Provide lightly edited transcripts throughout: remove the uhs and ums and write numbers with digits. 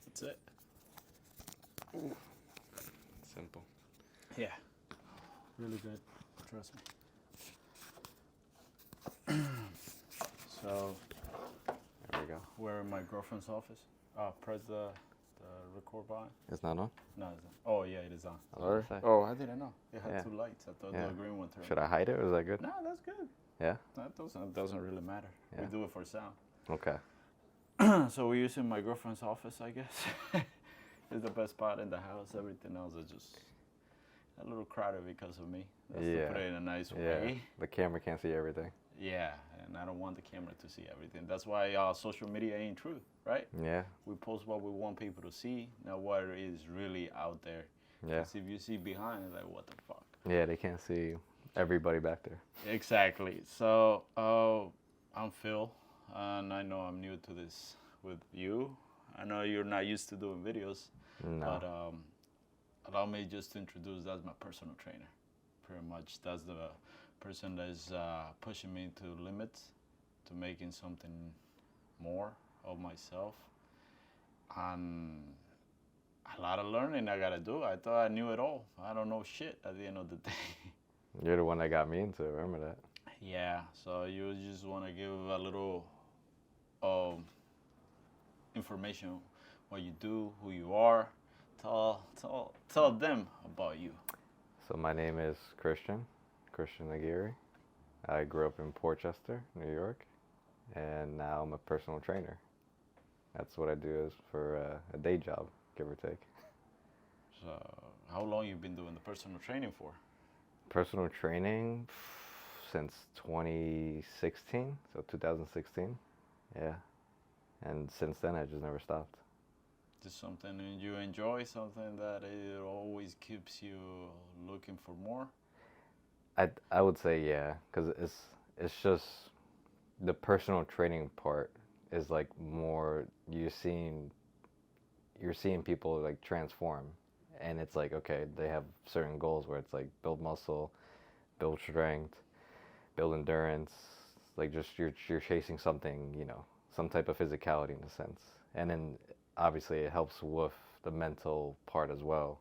That's it. Simple. Yeah. Really good. Trust me. So, There we go. we're in my girlfriend's office. Press the record button. It's not on? No, it's not. Oh, yeah, it is on. What did I say? Oh, I didn't know. It had Yeah. 2 lights. I thought Yeah. the green one turned. Should I hide it or is that good? No, that's good. Yeah? That doesn't really matter. Yeah. We do it for sound. Okay. So we're using my girlfriend's office, I guess. It's the best spot in the house. Everything else is just a little crowded because of me. That's to put it in a nice way. The camera can't see everything. Yeah, and I don't want the camera to see everything. That's why social media ain't true, right? Yeah. We post what we want people to see, not what is really out there. Yeah. 'Cause if you see behind, it's like, what the fuck? Yeah, they can't see everybody back there. Exactly. So, I'm Phil, and I know I'm new to this with you. I know you're not used to doing videos, No. but allow me just to introduce, that's my personal trainer. Pretty much, that's the person that's pushing me to limits, to making something more of myself. And a lot of learning I gotta do. I thought I knew it all. I don't know shit at the end of the day. You're the one that got me into it. Remember that? Yeah, so you just want to give a little information, what you do, who you are. Tell them about you. So my name is Cristian Aguirre. I grew up in Portchester, New York, and now I'm a personal trainer. That's what I do is for a day job, give or take. So, how long you been doing the personal training for? Personal training since 2016, so 2016. Yeah. And since then, I just never stopped. Just something you enjoy, something that it always keeps you looking for more? I would say yeah, because it's just the personal training part is like more you're seeing people like transform, and it's like okay, they have certain goals where it's like build muscle, build strength, build endurance, like just you're chasing something, some type of physicality in a sense, and then obviously it helps with the mental part as well,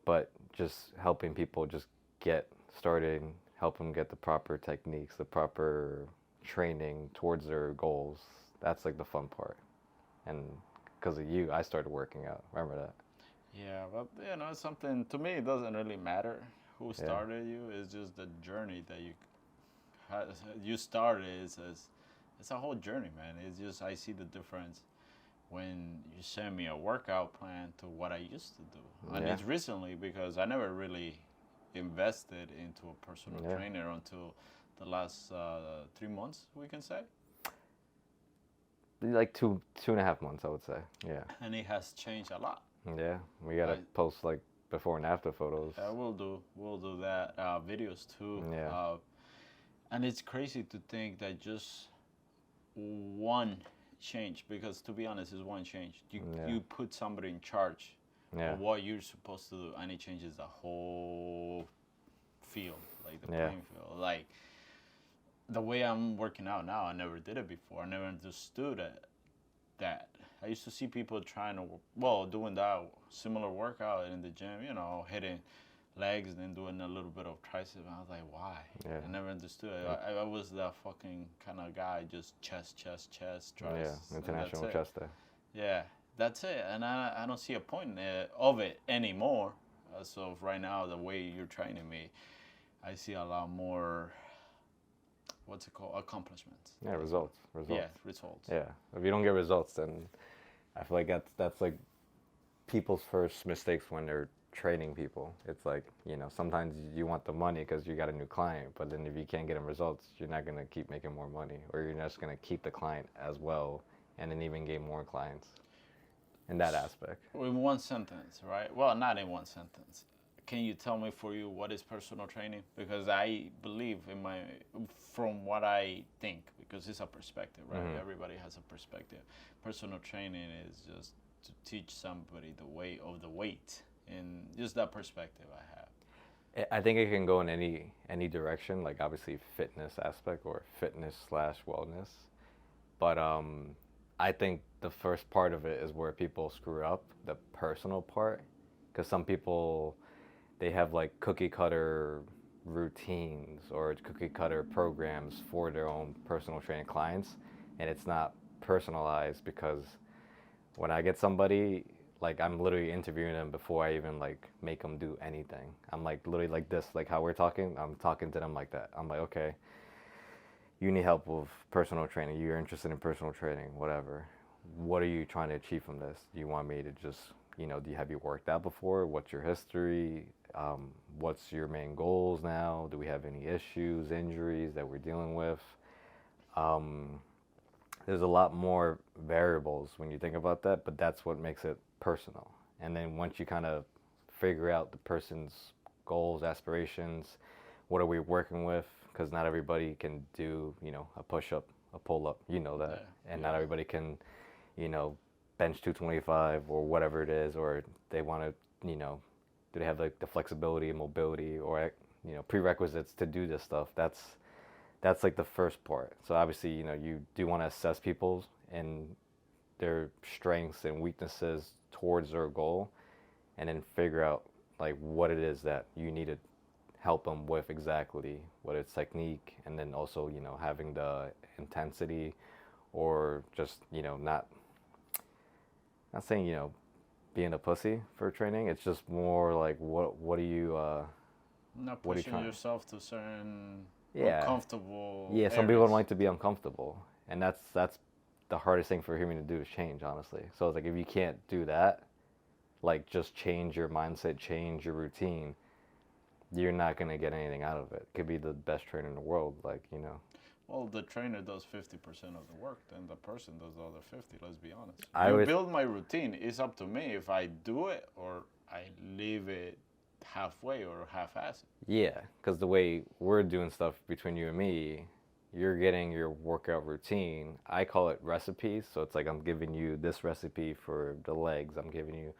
but just helping people just get started, help them get the proper techniques, the proper training towards their goals. That's like the fun part. And because of you, I started working out. Remember that? Yeah, but it's something to me. It doesn't really matter who started you. It's just the journey that you started. It's a whole journey, man. It's just I see the difference when you send me a workout plan to what I used to do, and it's recently because I never really invested into a personal trainer until the last 3 months, we can say. Like 2.5 months, I would say. Yeah. And it has changed a lot. Yeah, we gotta post like before and after photos. We'll do that videos too. Yeah. And it's crazy to think that just one change, because to be honest, it's one change. You put somebody in charge of what you're supposed to do, and it changes the whole field, like the playing field. Like the way I'm working out now, I never did it before. I never understood that. I used to see people doing that similar workout in the gym, hitting legs and then doing a little bit of tricep. And I was like, why? Yeah. I never understood it. I was that fucking kind of guy, just chest, triceps. Yeah, international chest day. Yeah, that's it. And I don't see a point of it anymore. So right now, the way you're training me, I see a lot more, what's it called, accomplishments. Yeah, results. Yeah, results. Yeah, if you don't get results, then I feel like that's like people's first mistakes when they're training people. It's like, sometimes you want the money because you got a new client, but then if you can't get them results, you're not going to keep making more money, or you're just going to keep the client as well and then even gain more clients in that aspect. In one sentence, right? Well, not in one sentence. Can you tell me for you what is personal training? Because I believe from what I think, because it's a perspective, right? Mm-hmm. Everybody has a perspective. Personal training is just to teach somebody the way of the weight, and just that perspective I have. I think it can go in any direction, like obviously fitness aspect or fitness/wellness. But I think the first part of it is where people screw up, the personal part, because some people, they have like cookie cutter routines or cookie cutter programs for their own personal training clients, and it's not personalized. Because when I get somebody, like I'm literally interviewing them before I even like make them do anything. I'm like literally like this, like how we're talking, I'm talking to them like that. I'm like, okay, you need help with personal training, you're interested in personal training, whatever. What are you trying to achieve from this? Do you want me to just, have you worked out before? What's your history? What's your main goals now? Do we have any issues, injuries that we're dealing with? Um, there's a lot more variables when you think about that, but that's what makes it personal. And then once you kind of figure out the person's goals, aspirations, what are we working with? Because not everybody can do, a push-up, a pull-up, that. Yeah. And not everybody can, bench 225 or whatever it is, or they want to, do they have like the flexibility and mobility or, prerequisites to do this stuff? That's like the first part. So obviously, you do want to assess people's and their strengths and weaknesses towards their goal, and then figure out like what it is that you need to help them with exactly, whether it's technique, and then also, having the intensity, or just, not saying, being a pussy for training. It's just more like what are you not what are you pushing trying yourself to certain Yeah. uncomfortable Yeah, some areas. people don't like to be uncomfortable, and that's the hardest thing for a human to do, is change, honestly. So it's like, if you can't do that, like just change your mindset, change your routine, you're not going to get anything out of it. Could be the best trainer in the world, like, Well, the trainer does 50% of the work, then the person does the other 50. Let's be honest. I You was- build my routine. It's up to me if I do it or I leave it halfway or half-assed. Yeah, because the way we're doing stuff between you and me, you're getting your workout routine. I call it recipes. So it's like, I'm giving you this recipe for the legs. I'm giving you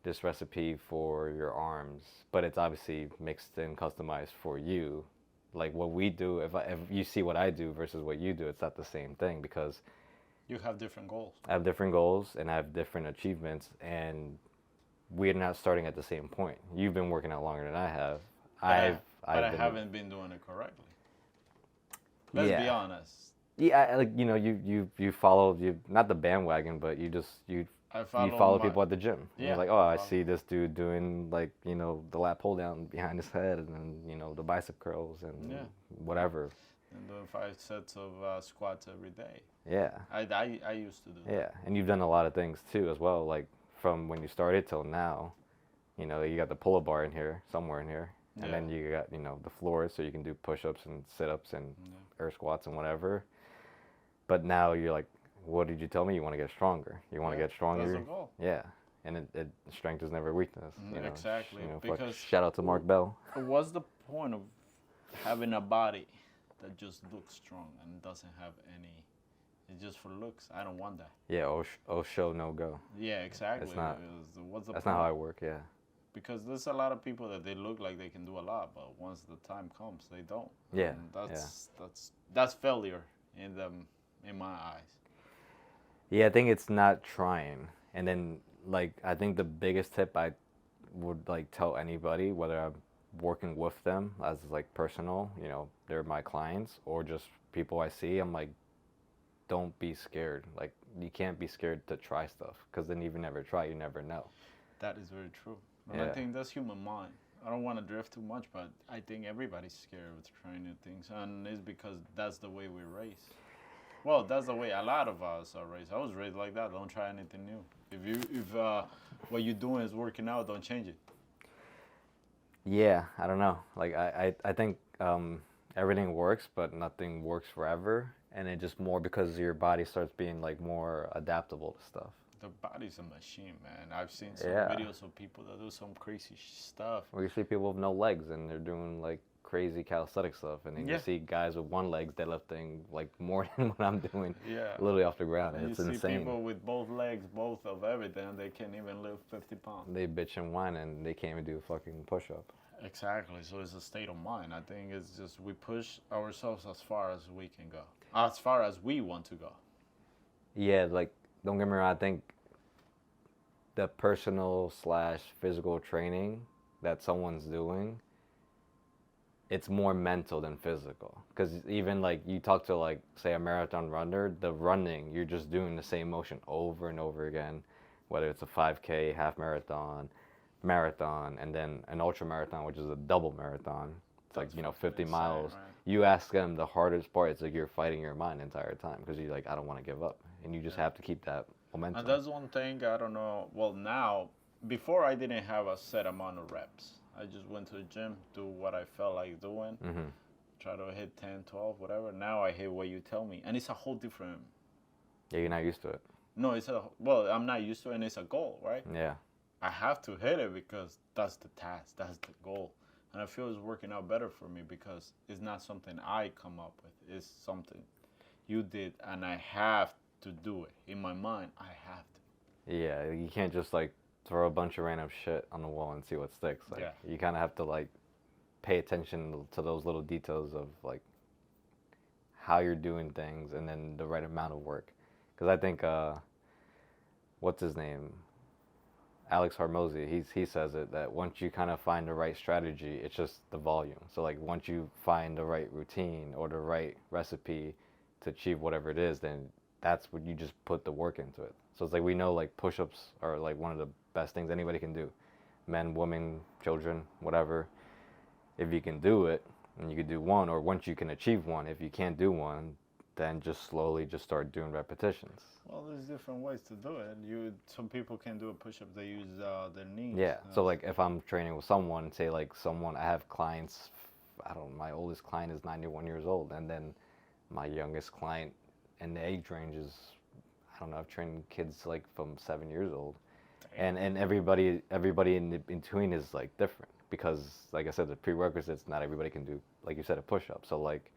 this recipe for your arms. But it's obviously mixed and customized for you. Like what we do, if you see what I do versus what you do, it's not the same thing, because You have different goals. I have different goals and I have different achievements, and we're not starting at the same point. You've been working out longer than I have. But I haven't been doing it correctly. Let's be honest. Yeah, like, you follow, not the bandwagon, but you follow people at the gym. Yeah, You're like, oh, I see this dude doing, like, the lat pull down behind his head, and then, the bicep curls and whatever. And doing 5 sets of squats every day. Yeah. I used to do that. Yeah, and you've done a lot of things too as well, like from when you started till now. You got the pull-up bar in here, somewhere in here. And then you got, the floor, so you can do push-ups and sit-ups and air squats and whatever. But now you're like, what did you tell me? You want to get stronger. You want to get stronger. That's the goal. Yeah. And strength is never weakness. Exactly. Because shout out to Mark Bell. What's the point of having a body that just looks strong and doesn't have any? It's just for looks. I don't want that. Yeah. Oh show, no go. Yeah, exactly. That's not Point? how I work. Yeah. Because there's a lot of people that they look like they can do a lot, but once the time comes, they don't. Yeah. And that's failure in my eyes. Yeah, I think it's not trying. And then, like, I think the biggest tip I would, like, tell anybody, whether I'm working with them as, like, personal, they're my clients, or just people I see, I'm like, don't be scared. Like, you can't be scared to try stuff, because then if you never try, you never know. That is very true. And I think that's human mind. I don't want to drift too much, but I think everybody's scared of trying new things, and it's because that's the way we're raised. Well, that's the way a lot of us are raised. I was raised like that. Don't try anything new. If what you're doing is working out, don't change it. Yeah, I don't know. Like, I think everything works, but nothing works forever, and it just more because your body starts being like more adaptable to stuff. The body's a machine, man. I've seen some videos of people that do some crazy stuff. Or you see people with no legs and they're doing like crazy calisthenic stuff, and then you see guys with one leg deadlifting like more than what I'm doing, literally off the ground. And it's insane. You see people with both legs, both of everything, and they can't even lift 50 pounds. They bitch and whine and they can't even do a fucking push-up. Exactly. So it's a state of mind. I think it's just we push ourselves as far as we can go, as far as we want to go. Yeah, like don't get me wrong, I think the personal / physical training that someone's doing, it's more mental than physical. Because even like you talk to like say a marathon runner, the running, you're just doing the same motion over and over again, whether it's a 5K, half marathon, and then an ultra marathon, which is a double marathon. It's like, 50 miles. Right? You ask them the hardest part, it's like you're fighting your mind the entire time because you're like, I don't want to give up. And you just have to keep that momentum. And that's one thing, I don't know. Well, now, before I didn't have a set amount of reps. I just went to the gym, do what I felt like doing, try to hit 10, 12, whatever. Now I hit what you tell me. And it's a whole different... Yeah, you're not used to it. No, I'm not used to it, and it's a goal, right? Yeah. I have to hit it because that's the task, that's the goal. And I feel it's working out better for me because it's not something I come up with. It's something you did, and I have to do it. In my mind, I have to. Yeah, you can't just like throw a bunch of random shit on the wall and see what sticks. Like you kind of have to like pay attention to those little details of like how you're doing things and then the right amount of work. Because I think what's his name, Alex Hormozy, he says it that once you kind of find the right strategy, it's just the volume. So like once you find the right routine or the right recipe to achieve whatever it is, then that's what you just put the work into it. So it's like we know like push-ups are like one of the best things anybody can do. Men, women, children, whatever. If you can do it, and you can do one, or once you can achieve one, if you can't do one, then just slowly just start doing repetitions. Well, there's different ways to do it. Some people can do a push-up, they use their knees. Yeah, so like if I'm training with someone, say like I have clients, my oldest client is 91 years old, and then my youngest client in the age range is, I've trained kids like from 7 years old. And everybody in between is like different because, like I said, the prerequisites, not everybody can do, like you said, a push-up. So like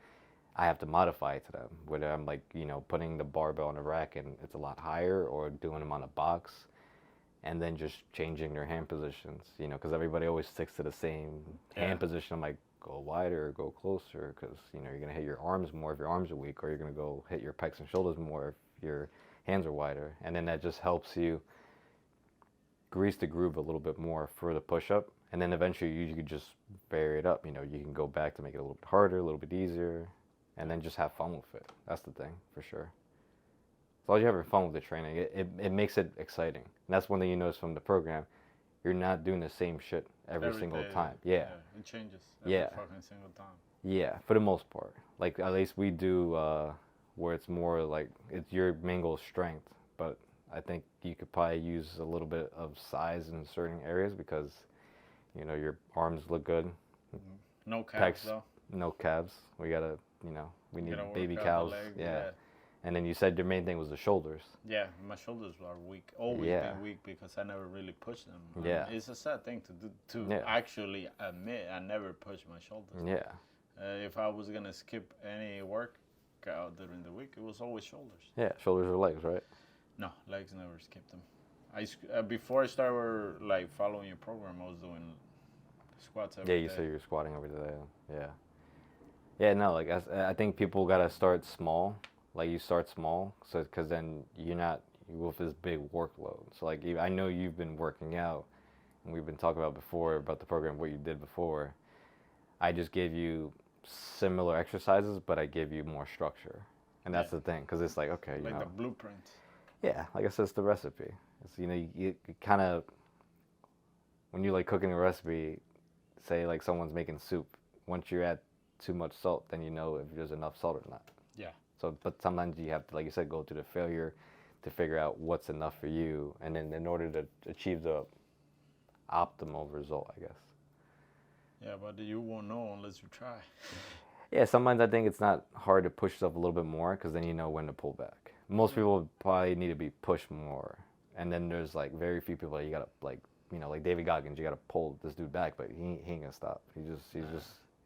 I have to modify it to them, whether I'm like, putting the barbell on the rack and it's a lot higher, or doing them on a box and then just changing their hand positions, because everybody always sticks to the same hand position. I'm like, go wider, go closer, because, you're going to hit your arms more if your arms are weak, or you're going to go hit your pecs and shoulders more if your hands are wider. And then that just helps you grease the groove a little bit more for the push-up, and then eventually you could just vary it up. You can go back to make it a little bit harder, a little bit easier, and then just have fun with it. That's the thing, for sure. As long as you're having fun with the training, it makes it exciting. And that's one thing you notice from the program. You're not doing the same shit every single day, time. Yeah. It changes every fucking single time. Yeah, for the most part. Like, at least we do where it's more like, it's your main goal is strength, but I think you could probably use a little bit of size in certain areas because, your arms look good. No calves, though. No calves. We gotta, we need baby cows. Yeah. And then you said your main thing was the shoulders. Yeah, my shoulders are weak. Always been weak because I never really pushed them. Yeah. It's a sad thing to do, actually admit I never pushed my shoulders. Yeah. If I was gonna skip any workout during the week, it was always shoulders. Yeah, shoulders or legs, right? No, legs never skipped them. Before I started like following your program, I was doing squats every day. Yeah, you said you were squatting every day. Yeah. Yeah, no, like I think people gotta start small. Like you start small, so because then you're not with this big workload. So like I know you've been working out, and we've been talking about before about the program, what you did before. I just gave you similar exercises, but I gave you more structure, and that's the thing, because it's like, okay, like the blueprint. Yeah, like I said, it's the recipe. It's, you kind of, when you like cooking a recipe, say like someone's making soup, once you're at too much salt, then you know if there's enough salt or not. Yeah. So, but sometimes you have to, like you said, go through the failure to figure out what's enough for you, and then in order to achieve the optimal result, I guess. Yeah, but you won't know unless you try. Yeah, sometimes I think it's not hard to push yourself a little bit more, because then you know when to pull back. Most people probably need to be pushed more, and then there's like very few people that you gotta like, like David Goggins, you gotta pull this dude back, but he ain't gonna stop. He's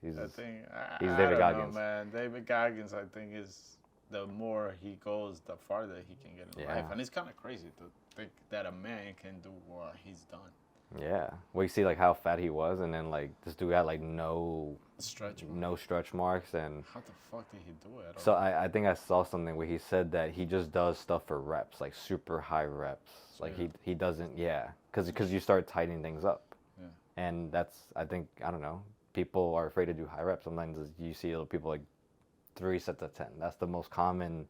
David Goggins. Know, man. David Goggins, I think, is the more he goes, the farther he can get in life, and it's kind of crazy to think that a man can do what he's done. Yeah. Well, you see like how fat he was, and then like this dude had like no stretch marks, and how the fuck did he do it? So I think I saw something where he said that he just does stuff for reps, like super high reps. So like he doesn't, because you start tightening things up. Yeah. And that's, I think, I don't know, people are afraid to do high reps. Sometimes you see people like 3 sets of 10. That's the most common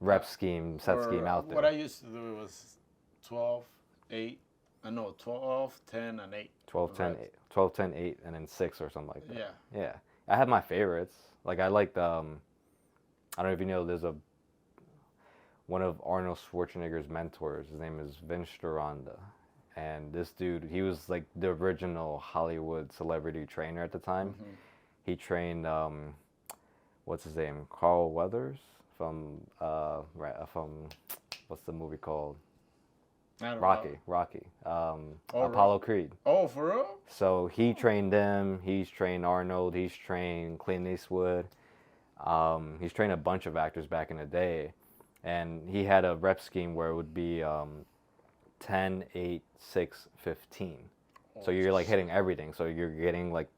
set scheme out there. What I used to do was 12, 8, 12, 10, and 8. 12, 10, 8, 12, 10, 8, and then 6 or something like that. Yeah. Yeah. I had my favorites. Like I liked, I don't know if you know, there's one of Arnold Schwarzenegger's mentors. His name is Vince Gironda. And this dude, he was like the original Hollywood celebrity trainer at the time. Mm-hmm. He trained, what's his name? Carl Weathers from what's the movie called? Rocky. Apollo Creed. Oh, for real? So he trained them. He's trained Arnold. He's trained Clint Eastwood. He's trained a bunch of actors back in the day. And he had a rep scheme where it would be 10, 8, 6, 15. So you're like hitting everything. So you're getting like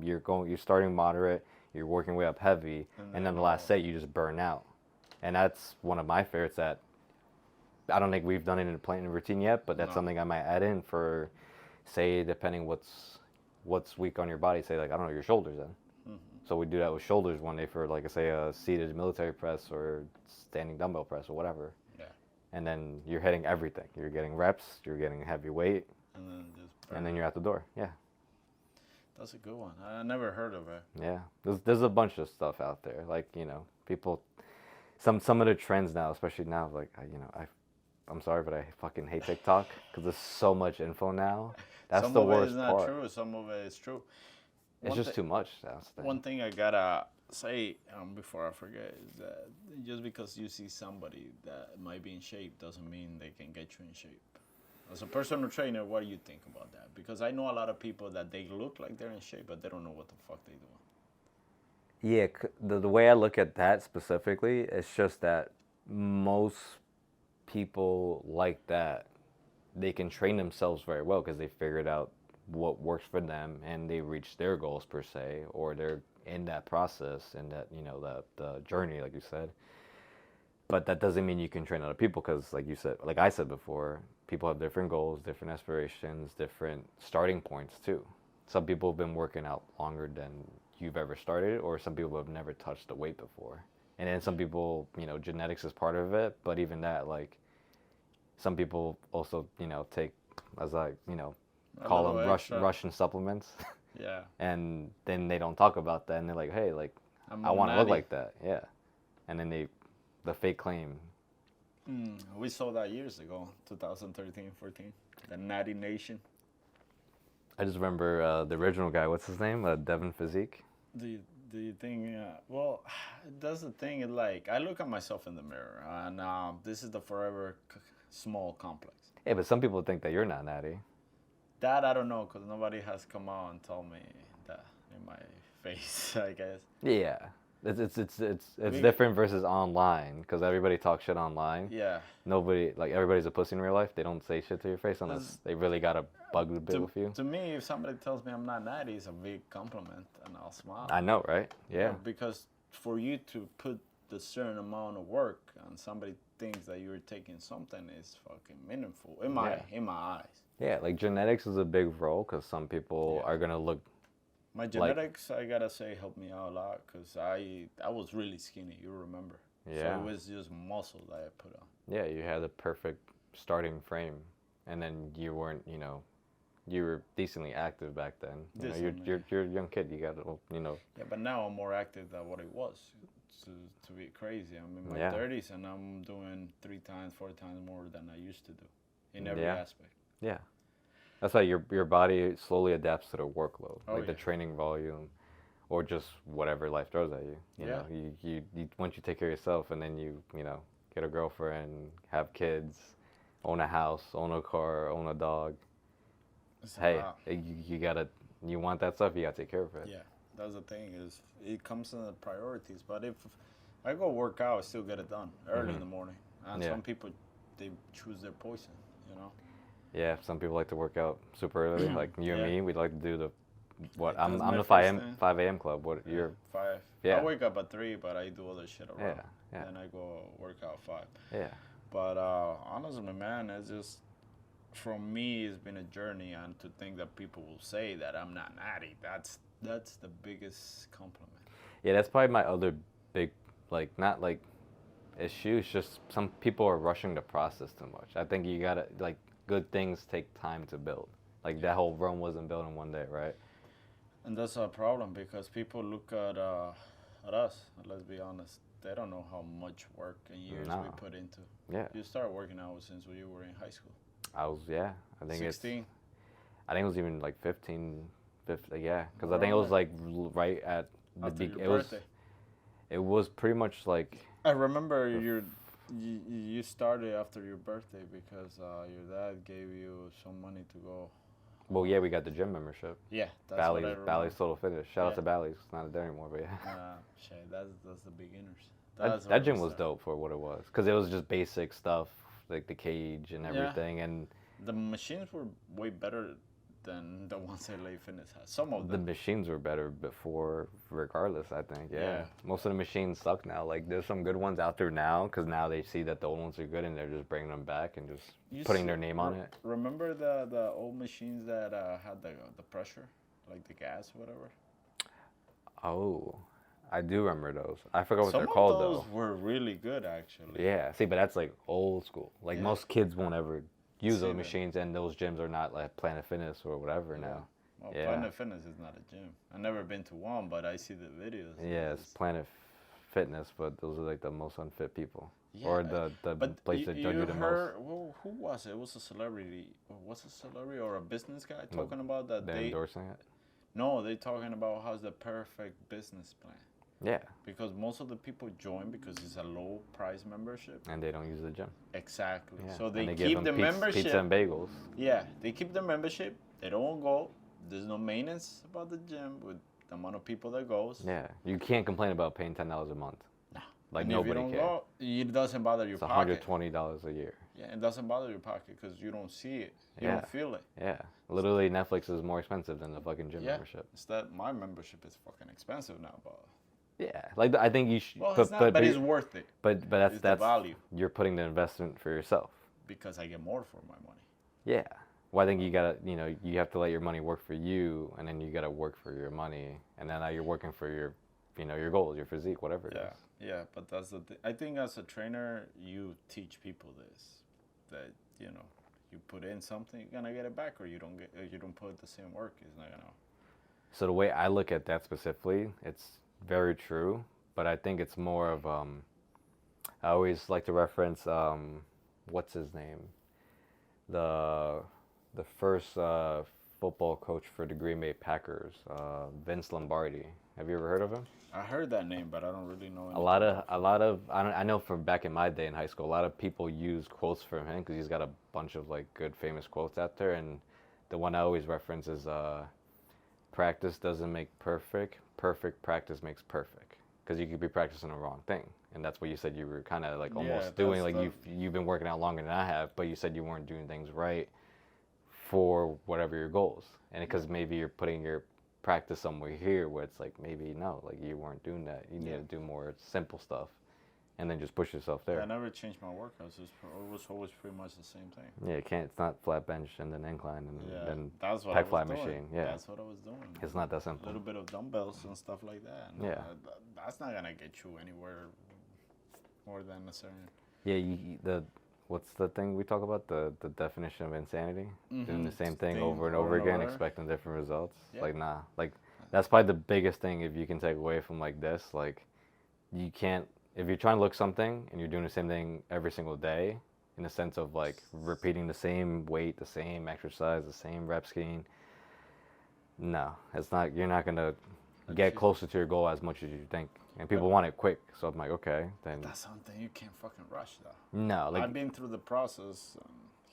you're starting moderate, you're working way up heavy, and then the last set you just burn out. And that's one of my favorites that I don't think we've done it in a planning routine yet, but that's something I might add in for, say, depending what's weak on your body, say like, I don't know, your shoulders then. Mm-hmm. So we do that with shoulders one day for like, say, a seated military press or standing dumbbell press or whatever. And then you're hitting everything. You're getting reps, you're getting heavy weight, and then you're out the door. Yeah. That's a good one. I never heard of it. Yeah. There's a bunch of stuff out there. Like, people, some of the trends now, especially now, like, I'm sorry, but I fucking hate TikTok because there's so much info now. That's the worst part. Some of it is not true. Some of it is true. It's just too much. That's the thing. One thing I gotta say before I forget is that just because you see somebody that might be in shape doesn't mean they can get you in shape. As a personal trainer, what do you think about that? Because I know a lot of people that they look like they're in shape, but they don't know what the fuck they're doing. Yeah, the way I look at that specifically, it's just that most people like that, they can train themselves very well because they figured out what works for them and they reach their goals per se, or they're in that process and that, the journey, like you said. But that doesn't mean you can train other people because, like you said, like I said before, people have different goals, different aspirations, different starting points too. Some people have been working out longer than you've ever started, or some people have never touched the weight before. And then some people, genetics is part of it, but even that, like, some people also, take, as I, call them Russian supplements. Yeah. And then they don't talk about that, and they're like, hey, like, I want to look like that. Yeah. And then the fake claim. We saw that years ago, 2013, 14, the Natty Nation. I just remember the original guy, what's his name? Devin Physique. Do you think, well, that's the thing, is like, I look at myself in the mirror, and this is the forever small complex. Yeah, but some people think that you're not natty. That I don't know, because nobody has come out and told me that in my face, I guess. Yeah. It's different versus online, because everybody talks shit online. Yeah. Nobody, like, everybody's a pussy in real life. They don't say shit to your face unless they really got a bug a bit with you. To me, if somebody tells me I'm not natty, it's a big compliment, and I'll smile. I know, right? Yeah. Because for you to put the certain amount of work and somebody thinks that you're taking something is fucking meaningful in my eyes. Yeah, like genetics is a big role because some people are gonna look. My genetics, I gotta say, helped me out a lot because I was really skinny. You remember? Yeah. So it was just muscle that I put on. Yeah, you had the perfect starting frame, and then you weren't, you were decently active back then. You're a young kid. You got to, Yeah, but now I'm more active than what it was. To be crazy, I'm in my 30s and I'm doing 3 times, 4 times more than I used to do in every aspect. Yeah, that's why your body slowly adapts to the workload, the training volume, or just whatever life throws at you. You know, you once you take care of yourself, and then you get a girlfriend, have kids, own a house, own a car, own a dog. You want that stuff, you gotta take care of it. Yeah, that's the thing, is it comes in the priorities. But if I go work out, I still get it done early in the morning. And some people, they choose their poison, Yeah, some people like to work out super early, like you and me. We'd like to do the what? I'm That's my the first 5 a.m. club. What Yeah, you're? 5. Yeah. I wake up at 3, but I do other shit around. Yeah. Then I go work out 5. Yeah. But honestly, man, it's just from me, it's been a journey, and to think that people will say that I'm not natty, that's the biggest compliment. Yeah, that's probably my other big, like, not like issue. It's just some people are rushing the process too much. I think you gotta, like, good things take time to build. Like, that whole Rome wasn't built in one day, right? And that's a problem because people look at us. Let's be honest. They don't know how much work and years we put into. Yeah. You started working out since you were in high school. I think 16. I think it was even like 15, yeah. Because I think it was like right at the beginning. It was. It was pretty much like. I remember you started after your birthday because your dad gave you some money to go. Well, yeah, we got the gym membership. Yeah, that's what I remember. Bally's Total Fitness. Shout out to Bally's. It's not there anymore, but yeah. Shit, that's the beginners. That gym was dope for what it was, because it was just basic stuff, like the cage and everything, and the machines were way better than the ones that LA Fitness has. Some of them. The machines were better before, regardless, I think. Yeah. Most of the machines suck now. Like, there's some good ones out there now, because now they see that the old ones are good, and they're just bringing them back and just putting their name on it. Remember the old machines that had the pressure, like the gas, whatever? Oh, I do remember those. I forgot what they're called, though. Some of those were really good, actually. Yeah. See, but that's like old school. Like, most kids won't ever use those machines, and those gyms are not like Planet Fitness or whatever now. Well, Planet Fitness is not a gym. I've never been to one, but I see the videos. Yeah, it's Planet Fitness, but those are like the most unfit people. Yeah, or the place that judge you the most. Who was it? It was a celebrity. Was a celebrity or a business guy talking about that? They're endorsing it? No, they're talking about how's the perfect business plan. Yeah. Because most of the people join because it's a low price membership. And they don't use the gym. Exactly. Yeah. So they keep the membership. Pizza and bagels. Yeah, they keep the membership. They don't go. There's no maintenance about the gym with the amount of people that goes. Yeah. You can't complain about paying $10 a month. No. Like, and nobody if you don't can. Go, it doesn't bother your pocket. It's $120 a year. Yeah, it doesn't bother your pocket because you don't see it. You don't feel it. Yeah. Literally, Netflix is more expensive than the fucking gym membership. It's that my membership is fucking expensive now, but... Yeah, like I think you should. Well, it's not, but it's worth it. But that's the value. You're putting the investment for yourself. Because I get more for my money. Yeah. Well, I think you gotta, you have to let your money work for you, and then you gotta work for your money, and then now you're working for your, your goals, your physique, whatever it is. Yeah, but that's the thing. I think as a trainer, you teach people this, that you put in something, you're gonna get it back, or you don't put the same work, it's not gonna. So the way I look at that specifically, it's very true, but I think it's more of I always like to reference what's his name, the first football coach for the Green Bay Packers, Vince Lombardi. Have you ever heard of him? I heard that name, but I don't really know. A lot of I know from back in my day in high school, a lot of people use quotes from him because he's got a bunch of like good famous quotes out there, and the one I always reference is practice doesn't make perfect. Perfect practice makes perfect, because you could be practicing the wrong thing, and that's what you said you were kind of like almost doing. Like you've been working out longer than I have, but you said you weren't doing things right for whatever your goals, and because maybe you're putting your practice somewhere here where it's like maybe no, like you weren't doing that. You need to do more simple stuff, and then just push yourself there. Yeah, I never changed my workouts. It was always pretty much the same thing. Yeah, you can't. It's not flat bench and then incline and then that's what pec fly machine. Yeah, that's what I was doing. It's not that simple. A little bit of dumbbells and stuff like that. And that's not gonna get you anywhere more than a certain. Yeah, what's the thing we talk about? The definition of insanity? Doing the same thing over and over again, expecting different results. Yeah. Like, nah. Like, that's probably the biggest thing if you can take away from like this. Like, you can't, if you're trying to look something and you're doing the same thing every single day, in the sense of like repeating the same weight, the same exercise, the same rep scheme, no, it's not, you're not going to get closer to your goal as much as you think. And people want it quick, so I'm like, okay, then. That's something you can't fucking rush, though. No, like I've been through the process.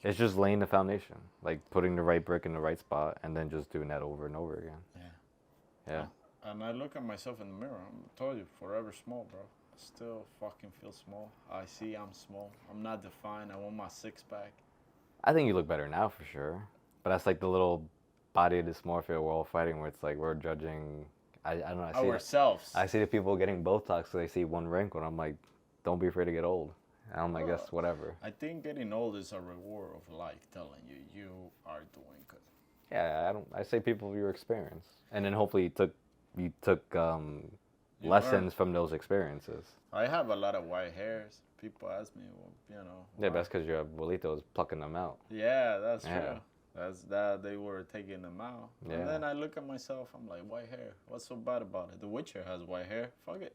It's just laying the foundation, like putting the right brick in the right spot, and then just doing that over and over again. Yeah. And I look at myself in the mirror. I told you, forever small, bro. I still fucking feel small. I see I'm small. I'm not defined. I want my six pack. I think you look better now for sure. But that's like the little body dysmorphia we're all fighting where it's like we're judging. I don't know. Ourselves. I see the people getting Botox so they see one wrinkle, and I'm like, don't be afraid to get old. And I'm like, guess whatever. I think getting old is a reward of life, telling you are doing good. Yeah, I say people your experience, and then hopefully you took lessons from those experiences. I have a lot of white hairs. People ask me, well, you know. Yeah, that's because your abuelito is plucking them out. Yeah, that's true. That's that they were taking them out. Yeah. And then I look at myself, I'm like, white hair. What's so bad about it? The Witcher has white hair. Fuck it.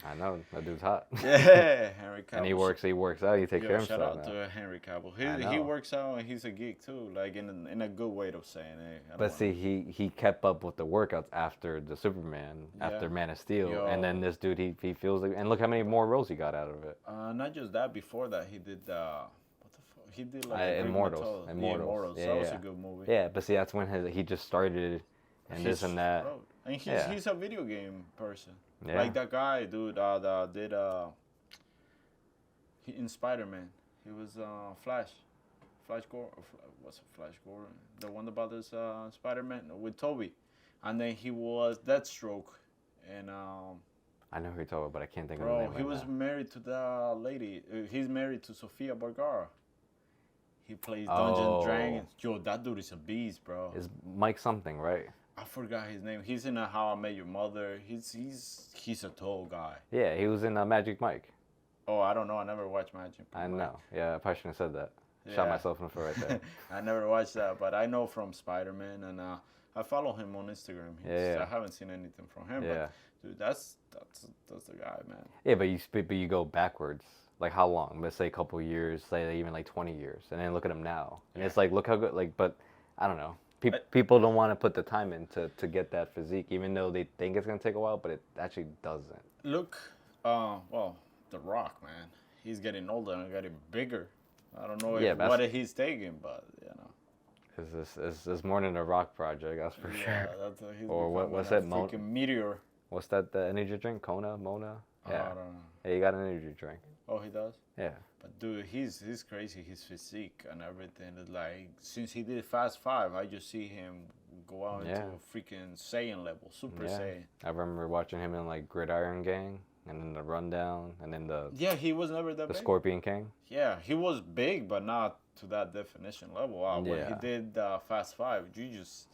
I know, that dude's hot. Yeah, Henry Cavill. And he works out, he takes care of himself. Shout out now. to Henry Cavill. He works out and he's a geek too, like in a good way of saying it. But see, he kept up with the workouts after the Superman, after Man of Steel, and then this dude he feels like, and look how many more roles he got out of it. Not just that, before that he did he did like Immortals. Immortals. Yeah, that was a good movie. Yeah, but see, that's when he just started, and this and that. And he's a video game person. Yeah. Like that guy, dude, that did in Spider-Man. He was Flash Gordon. What's Flash Gordon? The one about this Spider-Man with Toby, and then he was Deathstroke, and I know who you're talking about, but I can't think of the name. He was married to the lady. He's married to Sofia Vergara. He plays Dungeons Dragons. Yo, that dude is a beast, bro. Is Mike something, right? I forgot his name. He's in How I Met Your Mother. He's a tall guy. Yeah, he was in Magic Mike. Oh, I don't know. I never watched Magic Mike. I know. Yeah, I probably shouldn't have said that. Shot myself in the foot right there. I never watched that, but I know from Spider-Man, and I follow him on Instagram. I haven't seen anything from him, but dude, that's the guy, man. Yeah, but you go backwards. Like how long? Let's say a couple years, say even like 20 years, and then look at him now, and it's like look how good. Like, but I don't know. People don't want to put the time in to get that physique, even though they think it's gonna take a while, but it actually doesn't. Look, well, The Rock, man, he's getting older and getting bigger. I don't know what he's taking, but you know. It's more than a Rock project, that's for sure. He's or what's that? Meteor. What's that? The energy drink? Mona? Yeah. I don't know. Yeah, you got an energy drink. Oh, he does? Yeah. But dude, he's crazy. His physique and everything. It's like since he did Fast 5, I just see him go out into a freaking Saiyan level, Super Saiyan. I remember watching him in like Gridiron Gang, and then the Rundown, and then the he was never that big. The Scorpion King. Yeah, he was big, but not to that definition level. When he did Fast 5, you just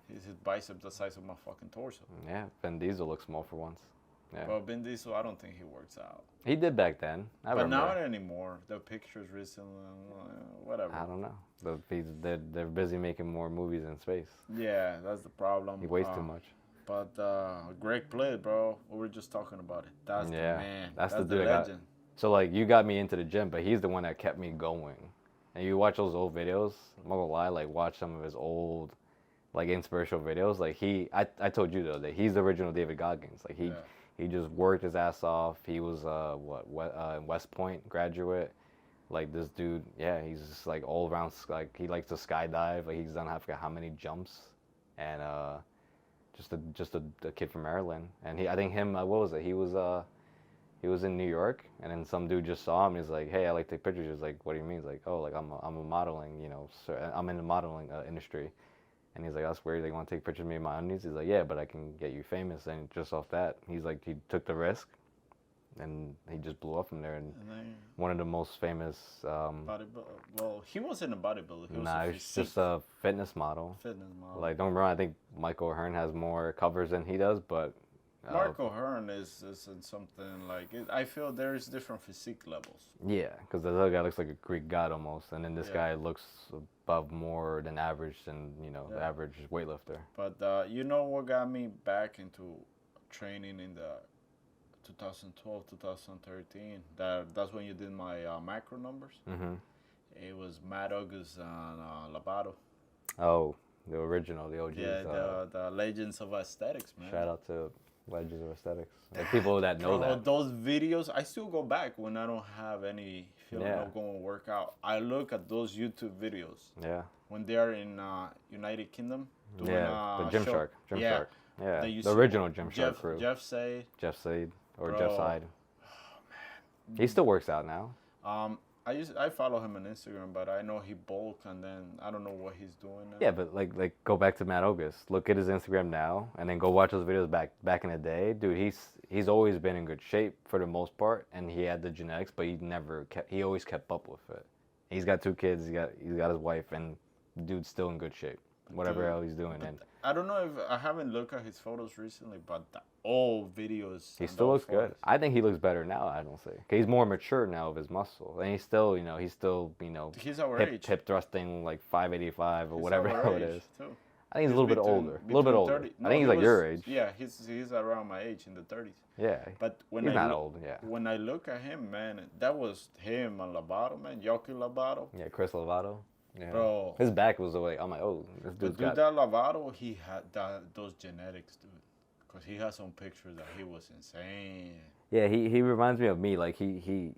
his bicep the size of my fucking torso. Yeah, Vin Diesel looks small for once. Yeah. Well, Vin Diesel, I don't think he works out. He did back then. But not anymore. The pictures recently, whatever. I don't know. They're busy making more movies in space. Yeah, that's the problem. He weighs too much. But Greg played, bro. We were just talking about it. That's the man. That's the dude. Legend. So like you got me into the gym, but he's the one that kept me going. And you watch those old videos. I'm not gonna lie. Like watch some of his old, like inspirational videos. Like I told you though that he's the original David Goggins. Like he just worked his ass off. He was West Point graduate. Like this dude, he's just like all around. Like he likes to skydive. Like he's done I forgot how many jumps, and just a kid from Maryland. And I think him what was it? He was in New York, and then some dude just saw him. He's like, hey, I like to take pictures. He's like, what do you mean? He's like, oh, like I'm a modeling, I'm in the modeling industry. And he's like, that's weird. They want to take pictures of me in my undies. He's like, yeah, but I can get you famous. And just off that, he's like, he took the risk, and he just blew up from there. And one of the most famous. Well, he wasn't a bodybuilder. He's just a fitness model. Like, don't get me wrong. I think Michael O'Hearn has more covers than he does, but. Mark O'Hearn is in something like I feel there's different physique levels. Yeah, because the other guy looks like a Greek god almost, and then this guy looks above more than average than the average weightlifter. But you know what got me back into training in the 2012, 2013? That's when you did my macro numbers. Mm-hmm. It was Matt August and Lovato. Oh, the original, the OGs. Yeah, the legends of aesthetics, man. Shout out to Legends of Aesthetics. Like people that know that. Those videos, I still go back when I don't have any feeling of going to work out. I look at those YouTube videos. Yeah. When they are in United Kingdom. Doing, the Gym Shark. Shark. Yeah. The original Gym Shark crew. Jeff Said. Or Jeff Side. Oh, man. He still works out now. I follow him on Instagram, but I know he bulk, and then I don't know what he's doing now. Yeah, but go back to Matt August. Look at his Instagram now, and then go watch those videos back in the day, dude. He's always been in good shape for the most part, and he had the genetics, but he always kept up with it. He's got 2 kids. He's got his wife, and dude's still in good shape. Whatever hell he's doing, and I don't know if I haven't looked at his photos recently, but the old videos. He still looks good. I think he looks better now. I don't say. He's more mature now of his muscle, and he's still He's our age. Hip thrusting like 585 or whatever it is. Too. I think he's a little bit older. A little bit older. 30, I think he's like your age. Yeah, he's around my age, in the 30s. Yeah. But when he's not old. Yeah. When I look at him, man, that was him and Lovato, man, Yoki Lovato. Yeah, Chris Lovato. Yeah. Bro, his back was away. I'm like, oh, this dude's got that Lovato. He had those genetics, dude. Cause he has some pictures that he was insane. Yeah, he reminds me of me. Like he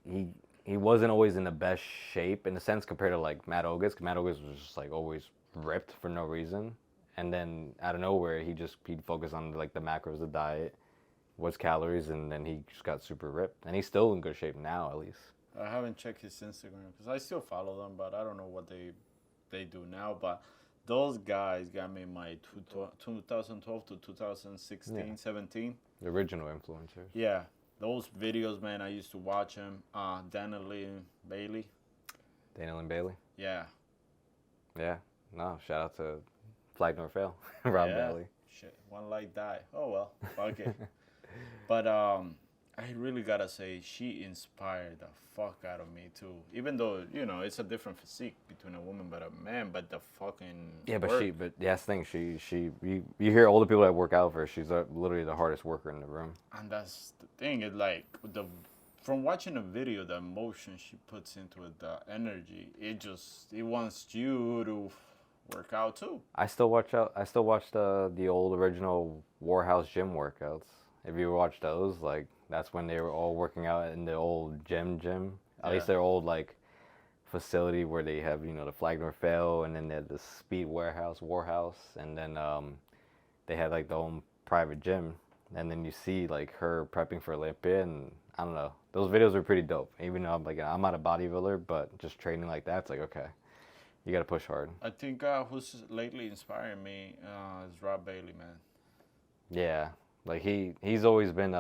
wasn't always in the best shape in a sense compared to like Matt August. Matt August was just like always ripped for no reason, and then out of nowhere he'd focus on like the macros, the diet, what's calories, and then he just got super ripped, and he's still in good shape now at least. I haven't checked his Instagram because I still follow them, but I don't know what they do now. But those guys got me my 2012 to 2016, 17. The original influencers. Yeah, those videos, man. I used to watch them. Daniel Bailey. Daniel and Bailey. Yeah. Yeah. No, shout out to Flag Nor Fail, Rob Bailey. Shit, one like die. Oh well, fuck it. But I really gotta say, she inspired the fuck out of me too. Even though it's a different physique between a woman but a man, but the fucking that's the thing. You hear older people that work out for her. She's literally the hardest worker in the room. And that's the thing. It's like from watching a video, the emotion she puts into it, the energy. It wants you to work out too. I still watch the old original Warhouse gym workouts. If you watch those, like that's when they were all working out in the old gym. At least their old like facility where they have the Flag Nor Fail, and then they had the Speed Warhouse, and then they had like the own private gym, and then you see like her prepping for Olympia, and I don't know, those videos are pretty dope. Even though I'm not a bodybuilder, but just training like that, it's like okay, you got to push hard. I think who's lately inspiring me is Rob Bailey, man. Yeah, like he's always been.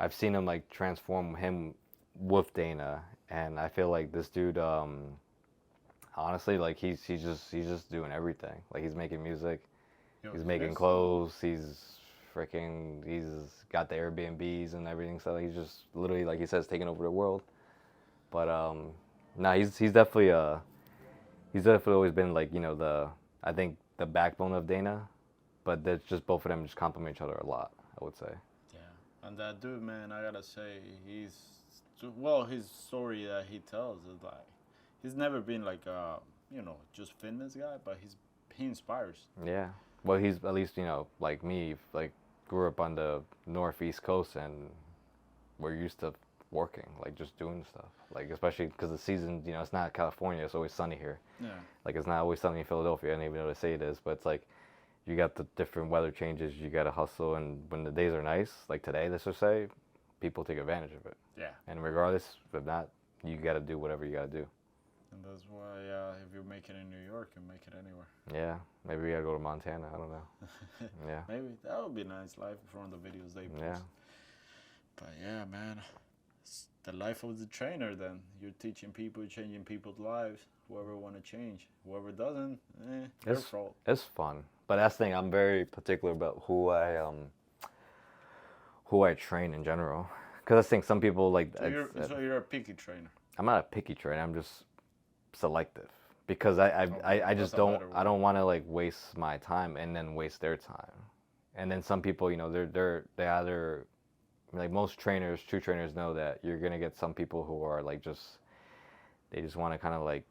I've seen him like transform him with Dana, and I feel like this dude, honestly, like he's just doing everything. Like he's making music, he's making clothes, he's got the Airbnbs and everything. So he's just literally, like he says, taking over the world. But he's definitely always been like I think the backbone of Dana, but that's just both of them just complement each other a lot, I would say. And that dude, man, I gotta say, his story that he tells is like, he's never been like just fitness guy, but he inspires. Yeah. Well, he's at least, like me, like grew up on the northeast coast, and we're used to working, like just doing stuff. Like especially because the season, it's not California, it's always sunny here. Yeah. Like it's not always sunny in Philadelphia. I don't even know what to say it is, but it's like, you got the different weather changes, you got to hustle, and when the days are nice, like today, let's just say, people take advantage of it. Yeah. And regardless, if not, you got to do whatever you got to do. And that's why if you make it in New York, you make it anywhere. Yeah. Maybe we got to go to Montana. I don't know. Yeah. Maybe. That would be a nice life from the videos they post. Yeah. But yeah, man. It's the life of the trainer then. You're teaching people, changing people's lives. Whoever want to change. Whoever doesn't, their fault. It's fun. But that's the thing, I'm very particular about who I train in general. Because I think some people like... So you're a picky trainer? I'm not a picky trainer, I'm just selective. Because I just don't want to like waste my time and then waste their time. And then some people, they either... Like most trainers, true trainers know that you're going to get some people who are like they just want to kind of like,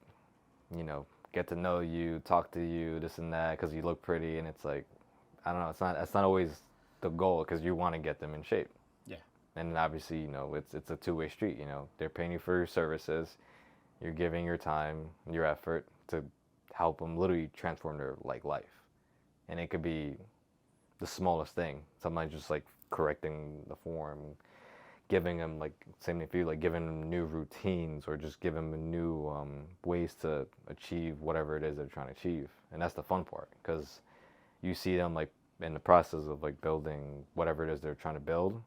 get to know you, talk to you, this and that, because you look pretty, and it's like, I don't know, it's not always the goal, because you want to get them in shape. Yeah. And obviously, it's a two-way street. They're paying you for your services, you're giving your time, your effort to help them literally transform their like life, and it could be the smallest thing. Sometimes just like correcting the form, giving them, like, same thing for you, like giving them new routines or just giving them new ways to achieve whatever it is they're trying to achieve. And that's the fun part, because you see them like in the process of like building whatever it is they're trying to build.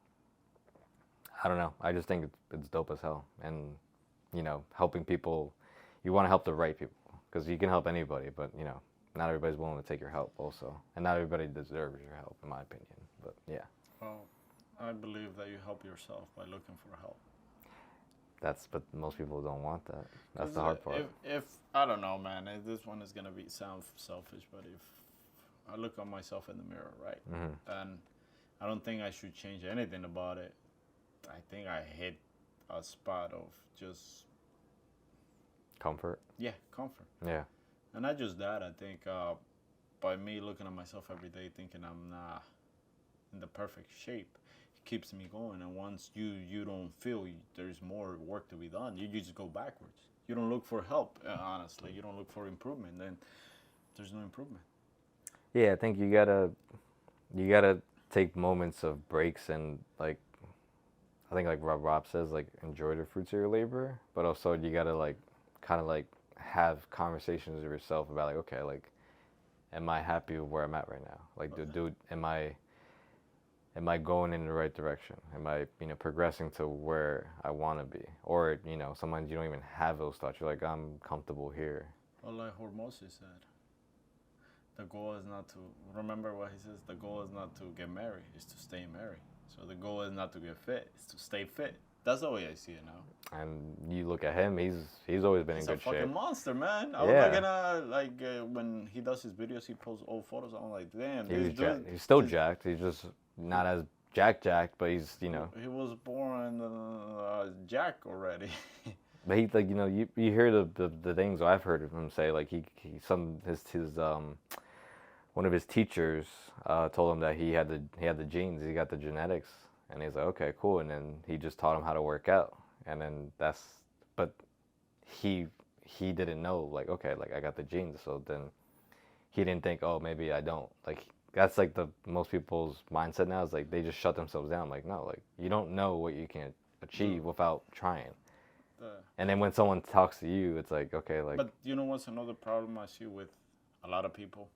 I don't know. I just think it's dope as hell. And, you know, helping people, you want to help the right people, because you can help anybody, but, you know, not everybody's willing to take your help also. And not everybody deserves your help, in my opinion. But, yeah. Well, I believe that you help yourself by looking for help. But most people don't want that. That's the hard part. If I don't know, man, this one is going to sound selfish, but if I look at myself in the mirror, right? Mm-hmm. And I don't think I should change anything about it. I think I hit a spot of just comfort. Yeah, comfort. Yeah. And not just that. I think by me looking at myself every day, thinking I'm not in the perfect shape, it keeps me going. And once you don't feel there's more work to be done, you just go backwards. You don't look for help. Honestly, you don't look for improvement. Then there's no improvement. Yeah, I think you gotta take moments of breaks and like. I think like Rob says, like, enjoy the fruits of your labor, but also you gotta like kind of like have conversations with yourself about like, okay, like, am I happy with where I'm at right now? Like, dude, am I going in the right direction? Am I, you know, progressing to where I want to be? Or, you know, sometimes you don't even have those thoughts. You're like, I'm comfortable here. Well, like Hormozy said, the goal is not to, remember what he says, the goal is not to get married, it's to stay married. So the goal is not to get fit, it's to stay fit. That's the way I see it now. And you look at him, he's always been in good shape. He's a fucking monster, man. I was looking at, like, when he does his videos, he posts old photos. I'm like, damn. He's still jacked. He's just not as jacked, but he's, you know. He was born jack already. But he, like, you know, you hear the things I've heard of him say, like, one of his teachers told him that he had the genes, he got the genetics, and he's like, okay, cool. And then he just taught him how to work out, and then but he didn't know, like, okay, like, I got the genes, so then he didn't think, oh, maybe I don't. Like, that's like the most people's mindset now, is like they just shut themselves down. Like, no, like, you don't know what you can achieve without trying. And then when someone talks to you, it's like, okay, like. But you know what's another problem I see with a lot of people?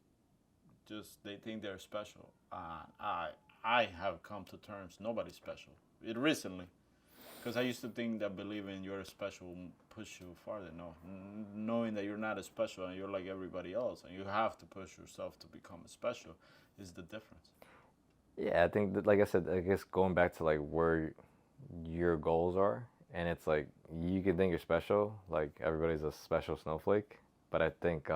Just they think they're special. I have come to terms nobody's special. Recently, because I used to think that believing you're special push you farther. No, knowing that you're not as special and you're like everybody else, and you have to push yourself to become special, is the difference. Yeah, I think that, like I said, I guess going back to like where your goals are, and it's like you can think you're special, like everybody's a special snowflake, but I think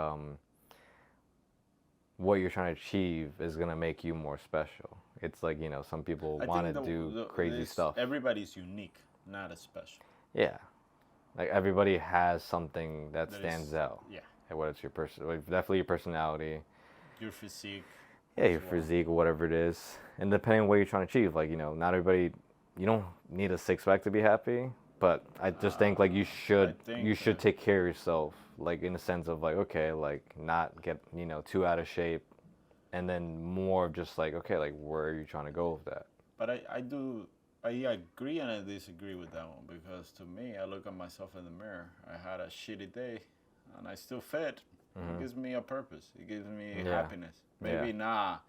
what you're trying to achieve is going to make you more special. It's like, you know, some people want to do crazy stuff. Everybody's unique, not as special. Yeah. Like, everybody has something that stands out. Yeah. And whether it's your definitely your personality. Your physique. Yeah, your physique or whatever it is. And depending on what you're trying to achieve, like, you know, not everybody, you don't need a six-pack to be happy, but I just think, like, you should take care of yourself. Like, in the sense of, like, okay, like, not get, you know, too out of shape, and then more of just, like, okay, like, where are you trying to go with that? But I agree and I disagree with that one, because to me, I look at myself in the mirror. I had a shitty day, and I still fit. Mm-hmm. It gives me a purpose. It gives me happiness. Maybe well,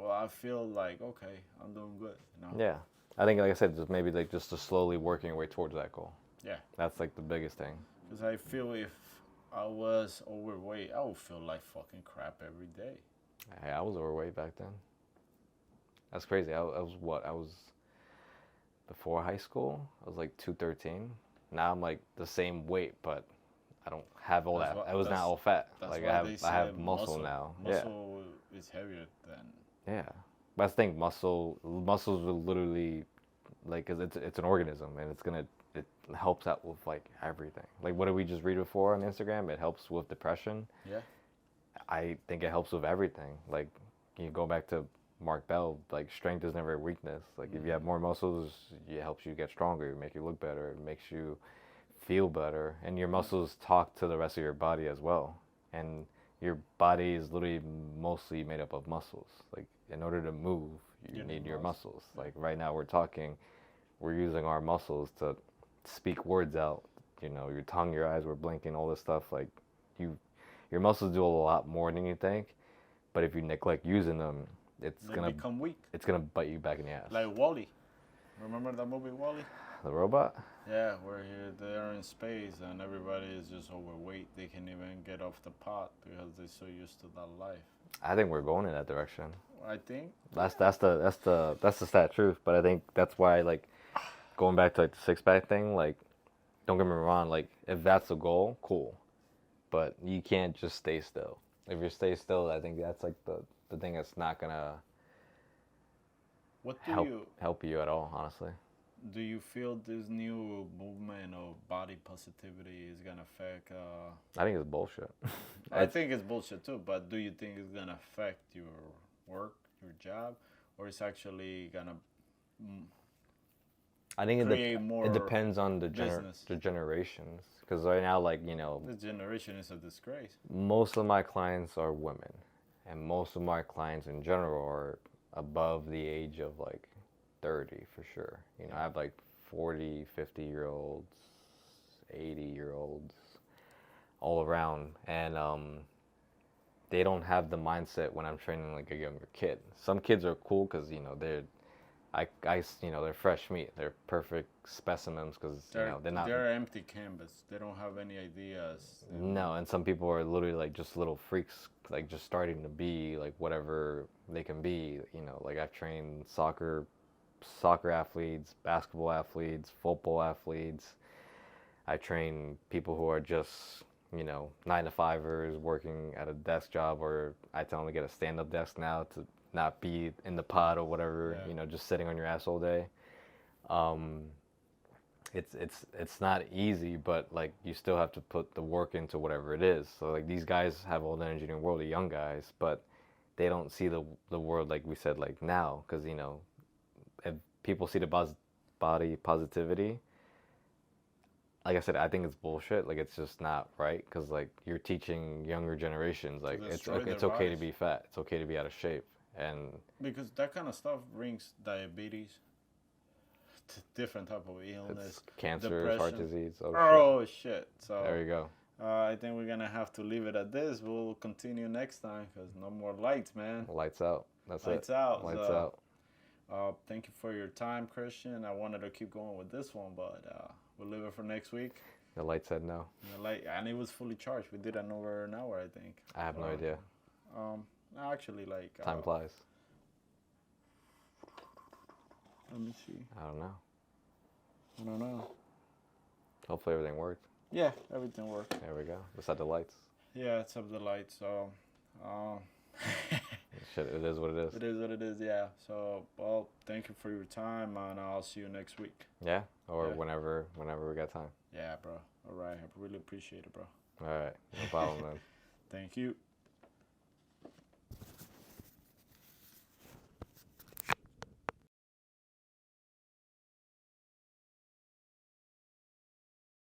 I feel like, okay, I'm doing good, you know? Yeah. I think, like I said, just maybe, like, just to slowly working your way towards that goal. Yeah. That's, like, the biggest thing. Because I feel if I was overweight, I would feel like fucking crap every day. Hey, I was overweight back then. That's crazy. I was before high school, I was like 213. Now I'm like the same weight, but I don't have all that. I was not all fat. Like, I have muscle now. Muscle is heavier than. Yeah. But I think muscles are literally, like, 'cause it's an organism, and it helps out with, like, everything. Like, what did we just read before on Instagram? It helps with depression. Yeah. I think it helps with everything. Like, you go back to Mark Bell, like, strength is never a weakness. Like, if you have more muscles, it helps you get stronger, it makes you look better, it makes you feel better. And your muscles talk to the rest of your body as well. And your body is literally mostly made up of muscles. Like, in order to move, you need your muscles. Like, right now we're talking, we're using our muscles to speak words out. You know, your tongue, your eyes were blinking, all this stuff. Like, your muscles do a lot more than you think. But if you neglect using them, they become weak. It's gonna bite you back in the ass. Like Wall-E. Remember that movie Wall-E? The robot? Yeah, where they're in space and everybody is just overweight. They can't even get off the pot because they're so used to that life. I think we're going in that direction. I think that's the stat truth. But I think that's why, like, going back to like the 6-pack thing, like, don't get me wrong, like, if that's the goal, cool. But you can't just stay still. If you stay still, I think that's like the thing that's not gonna help you at all, honestly. Do you feel this new movement of body positivity is gonna affect? I think it's bullshit. I think it's bullshit too. But do you think it's gonna affect your work, your job, or it's actually gonna? I think it depends on the generations. Because right now, like, you know, this generation is a disgrace. Most of my clients are women, and most of my clients in general are above the age of like 30 for sure. You know, I have like 40, 50-year-olds, 80-year-olds, all around, and they don't have the mindset when I'm training like a younger kid. Some kids are cool because, you know, they're fresh meat. They're perfect specimens because, you know, they're empty canvas. They don't have any ideas. No, and some people are literally like just little freaks, like just starting to be like whatever they can be. You know, like I've trained soccer athletes, basketball athletes, football athletes. I train people who are just, you know, 9-to-5ers working at a desk job, or I tell them to get a stand-up desk now to not be in the pod or whatever, you know, just sitting on your ass all day. It's not easy, but like you still have to put the work into whatever it is. So like these guys have all the energy in the world, the young guys, but they don't see the world like we said, like now, because, you know, if people see the body positivity, like I said, I think it's bullshit. Like, it's just not right, because like you're teaching younger generations like it's okay to be fat, it's okay to be out of shape. And because that kind of stuff brings diabetes, different type of illness, cancer, depression. Heart disease. Shit. So there you go. I think we're gonna have to leave it at this. We'll continue next time because no more lights, man. Lights out. That's lights it. Out. Lights out. Thank you for your time, Cristian. I wanted to keep going with this one, but we'll leave it for next week. The light said no. And it was fully charged. We did over an hour, I think. I have no idea. Actually, like... time flies. Let me see. I don't know. I Hopefully everything worked. Yeah, everything worked. There we go. Besides the lights. Yeah, it's up the lights, so... Shit, it is what it is. It is what it is, yeah. So, well, thank you for your time, and I'll see you next week. Yeah, or whenever we got time. Yeah, bro. All right, I really appreciate it, bro. All right, no problem, man. Thank you.